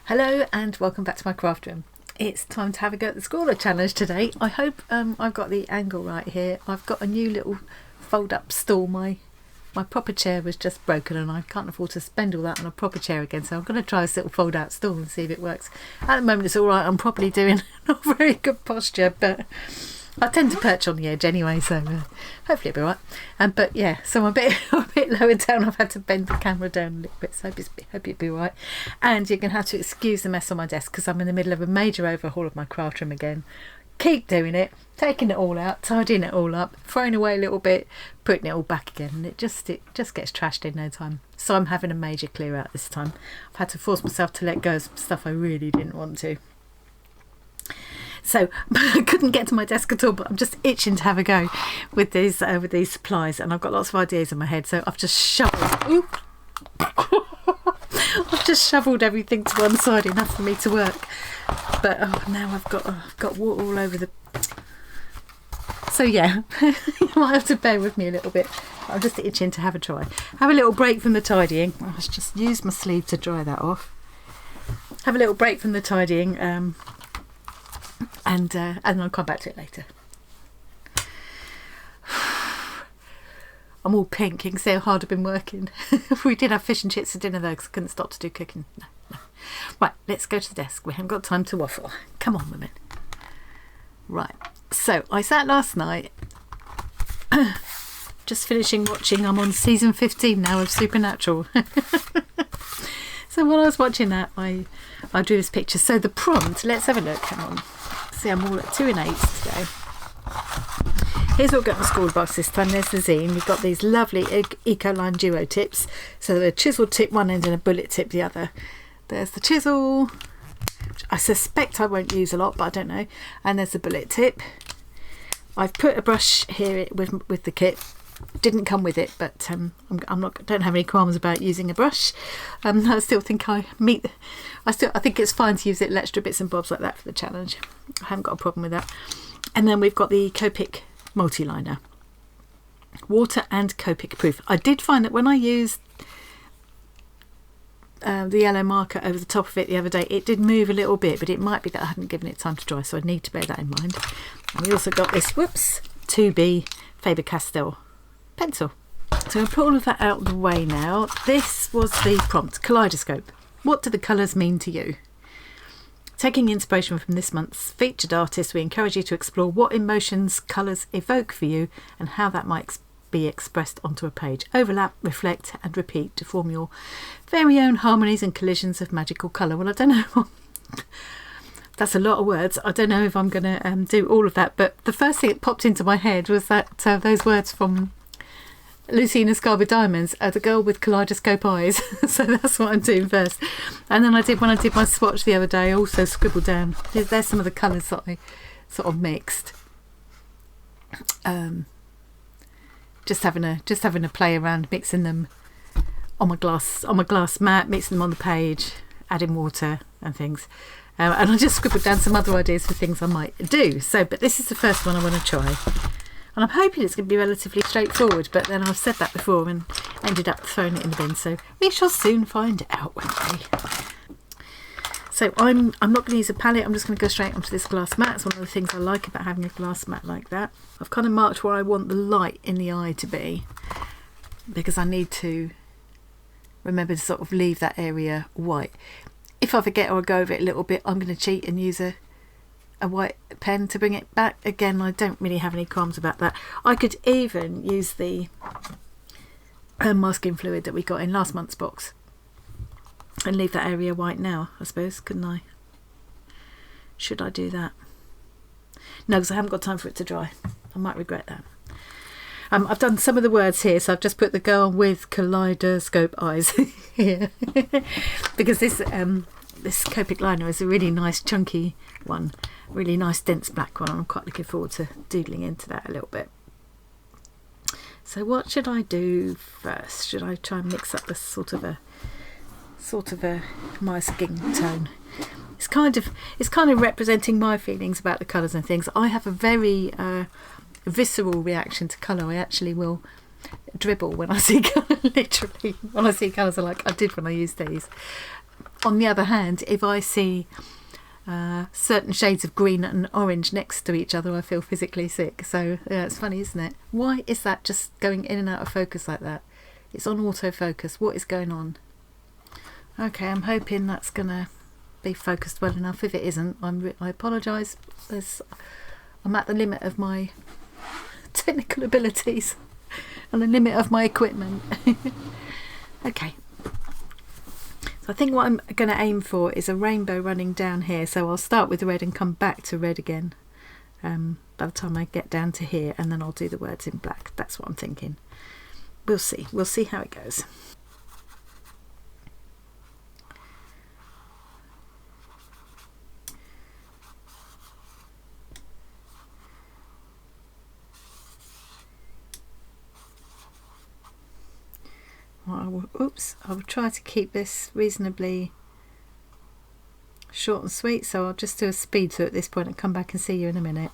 Hello and welcome back to my craft room. It's time to have a go at the ScrawlrChallenge today. I hope I've got the angle right here. I've got a new little fold up stool. My proper chair was just broken and I can't afford to spend all that on a proper chair again, so I'm going to try this little fold out stool and see if it works. At the moment it's alright, I'm probably doing not very good posture, but I tend to perch on the edge anyway, so hopefully it'll be alright. But yeah, so I'm a bit lower down. I've had to bend the camera down a little bit, so hope it'll be alright. And you're going to have to excuse the mess on my desk because I'm in the middle of a major overhaul of my craft room again. Keep doing it, taking it all out, tidying it all up, throwing away a little bit, putting it all back again, and it just gets trashed in no time. So I'm having a major clear out this time. I've had to force myself to let go of some stuff I really didn't want to. So I couldn't get to my desk at all, but I'm just itching to have a go with these supplies, and I've got lots of ideas in my head. So I've just shoveled. I've just shoveled everything to one side, enough for me to work. But now I've got water all over the. So yeah, you might have to bear with me a little bit. I'm just itching to have a try. Have a little break from the tidying. I'll just use my sleeve to dry that off. Have a little break from the tidying. And I'll come back to it later. I'm all pink. You can see how hard I've been working. We did have fish and chips for dinner though, because I couldn't stop to do cooking. No. Right, let's go to the desk. We haven't got time to waffle. Come on, women. Right, so I sat last night just finishing watching. I'm on season 15 now of Supernatural. So while I was watching that, I drew this picture. So the prompt, let's have a look. Hang on. See, I'm all at 2 and 8 today. Here's what we've got in the school box this time. There's the zine. We've got these lovely Ecoline Duo tips. So a chisel tip one end and a bullet tip the other. There's the chisel, which I suspect I won't use a lot, but I don't know. And there's the bullet tip. I've put a brush here with the kit. Didn't come with it, but don't have any qualms about using a brush. I still think I think it's fine to use little extra bits and bobs like that for the challenge. I haven't got a problem with that. And then we've got the Copic multi-liner, water and Copic proof. I did find that when I used the yellow marker over the top of it the other day, it did move a little bit, but it might be that I hadn't given it time to dry, so I need to bear that in mind. And we also got this 2B Faber-Castell pencil. So I'll put all of that out of the way now. This was the prompt, kaleidoscope. What do the colours mean to you? Taking inspiration from this month's featured artist, we encourage you to explore what emotions colours evoke for you and how that might be expressed onto a page. Overlap, reflect and repeat to form your very own harmonies and collisions of magical colour. Well, I don't know. That's a lot of words. I don't know if I'm going to do all of that, but the first thing that popped into my head was that those words from Lucina Scarba Diamonds, the girl with kaleidoscope eyes. So that's what I'm doing first. And then when I did my swatch the other day, I also scribbled down. There's some of the colours that I sort of mixed. Just having a play around, mixing them on my glass mat, mixing them on the page, adding water and things. And I just scribbled down some other ideas for things I might do. So, but this is the first one I want to try. And I'm hoping it's going to be relatively straightforward, but then I've said that before and ended up throwing it in the bin, so we shall soon find out, won't we? So I'm not going to use a palette. I'm just going to go straight onto this glass mat. It's one of the things I like about having a glass mat like that. I've kind of marked where I want the light in the eye to be, because I need to remember to sort of leave that area white. If I forget or I go over it a little bit, I'm going to cheat and use a white pen to bring it back. Again, I don't really have any qualms about that. I could even use the masking fluid that we got in last month's box and leave that area white now, I suppose, couldn't I? Should I do that? No, because I haven't got time for it to dry. I might regret that. I've done some of the words here, so I've just put the girl with kaleidoscope eyes here because this Copic liner is a really nice chunky one, really nice dense black one. I'm quite looking forward to doodling into that a little bit. So what should I do first? Should I try and mix up this sort of a my skin tone? It's kind of representing my feelings about the colours and things. I have a very visceral reaction to colour. I actually will dribble when I see colour, literally when I see colours like I did when I used these. On the other hand, if I see certain shades of green and orange next to each other, I feel physically sick. So yeah, it's funny, isn't it? Why is that just going in and out of focus like that? It's on autofocus. What is going on? Okay, I'm hoping that's gonna be focused well enough. If it isn't, I apologise. I'm at the limit of my technical abilities and the limit of my equipment. Okay. So I think what I'm going to aim for is a rainbow running down here. So I'll start with red and come back to red again by the time I get down to here, and then I'll do the words in black. That's what I'm thinking. We'll see. We'll see how it goes. I will try to keep this reasonably short and sweet, so I'll just do a speed through at this point and come back and see you in a minute.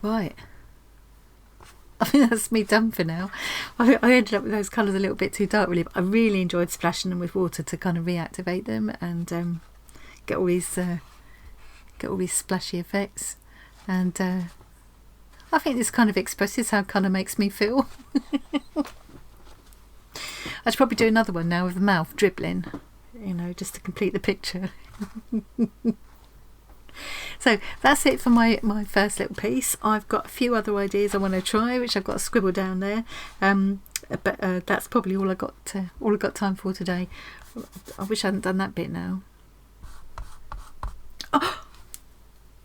Right. I think that's me done for now. I ended up with those colours a little bit too dark, really. But I really enjoyed splashing them with water to kind of reactivate them and get all these splashy effects. And I think this kind of expresses how colour makes me feel. I should probably do another one now with the mouth dribbling, you know, just to complete the picture. So that's it for my first little piece. I've got a few other ideas I want to try, which I've got to scribble down there. But that's probably all I got time for today. I wish I hadn't done that bit now.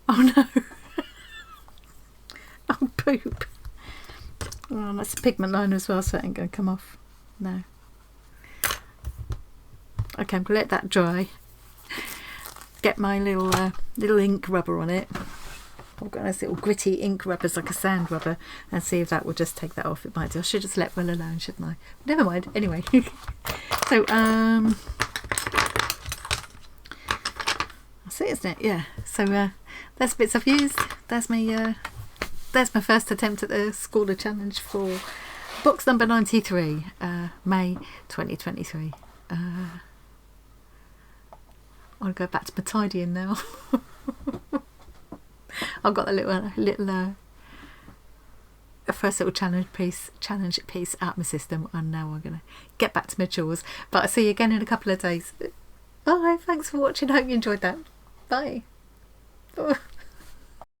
Oh no! Oh poop! Oh, that's a pigment line as well, so it ain't going to come off. No. Okay, I'm going to let that dry. Get my little ink rubber on it. I've got those little gritty ink rubbers, like a sand rubber, and see if that will just take that off. It might do. I should just let well alone, shouldn't I? Never mind. Anyway, so that's it, isn't it? Yeah. So that's bits I've used. That's my first attempt at the ScrawlrChallenge for box number 93, May 2023. I'll go back to my tidying now. I've got a little first little challenge piece out of my system, and now I'm gonna get back to my chores. But I'll see you again in a couple of days. Bye. Thanks for watching. Hope you enjoyed that. Bye.